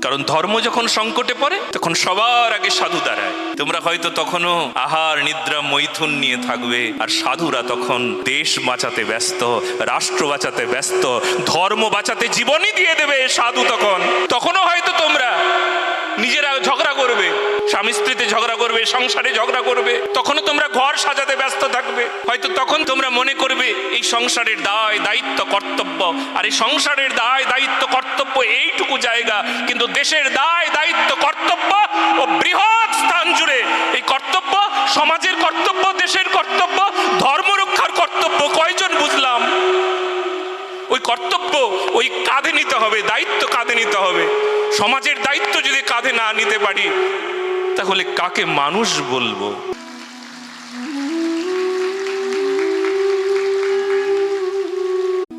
কারণ ধর্ম যখন সংকটে পড়ে তখন সবার আগে সাধু দাঁড়ায়। তোমরা হয়তো তখনও আহার নিদ্রা মৈথুন নিয়ে থাকবে, আর সাধুরা তখন দেশ বাঁচাতে ব্যস্ত, রাষ্ট্র বাঁচাতে ব্যস্ত, ধর্ম বাঁচাতে জীবনই দিয়ে দেবে। সাধু তখনও হয়তো তোমরা নিজেরা ঝগড়া করবে, স্বামী স্ত্রীতে ঝগড়া করবে, সংসারে ঝগড়া করবে, তখনও তোমরা ঘর সাজাতে ব্যস্ত থাকবে। হয়তো তখন তোমরা মনে করবে এই সংসারের দায় দায়িত্ব কর্তব্য, আর এই সংসারের দায় দায়িত্ব কর্তব্য এইটুকু জায়গা, কিন্তু দেশের দায় দায়িত্ব কর্তব্য ও বৃহৎ স্থান জুড়ে এই কর্তব্য, সমাজের কর্তব্য, দেশের কর্তব্য, ধর্ম রক্ষার কর্তব্য। কয়জন বুঝলাম? ওই কর্তব্য ওই কাঁধে নিতে হবে, দায়িত্ব কাঁধে নিতে হবে। সমাজের দায়িত্ব যদি কাঁধে না নিতে পারি তাহলে কাকে মানুষ বলবো?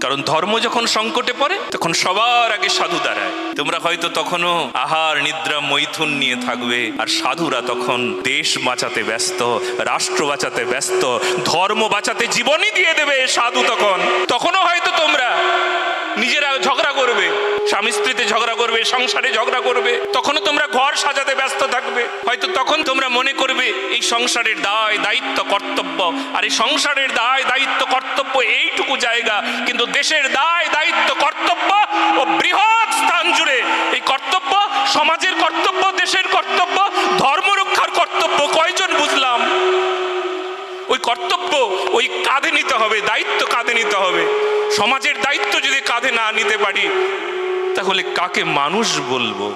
কারণ ধর্ম যখন সংকটে পড়ে তখন সবার আগে সাধু দাঁড়ায়। তোমরা হয়তো তখনও আহার নিদ্রা মৈথুন নিয়ে থাকবে, আর সাধুরা তখন দেশ বাঁচাতে ব্যস্ত, রাষ্ট্র বাঁচাতে ব্যস্ত, ধর্ম বাঁচাতে জীবনই দিয়ে দেবে। সাধু তখনও হয়তো তোমরা নিজেরা ঝগড়া করবে, স্বামী স্ত্রীতে ঝগড়া করবে, সংসারে ঝগড়া করবে, তখনও তোমরা ঘর সাজাতে ব্যস্ত থাকবে। হয়তো তখন তোমরা মনে করবে এই সংসারের দায় দায়িত্ব কর্তব্য, আর এই সংসারের দায় দায়িত্ব কর্তব্য এইটুকু জায়গা, কিন্তু দেশের দায় দায়িত্ব কর্তব্য ও বৃহৎ স্থান জুড়ে এই কর্তব্য, সমাজের কর্তব্য, দেশের কর্তব্য, ধর্ম রক্ষার কর্তব্য। কয়জন বুঝলাম? ওই কর্তব্য ওই কাঁধে নিতে হবে, দায়িত্ব কাঁধে নিতে হবে। সমাজের দায়িত্ব যদি কাঁধে না নিতে পারি তাহলে কাকে মানুষ বলবো?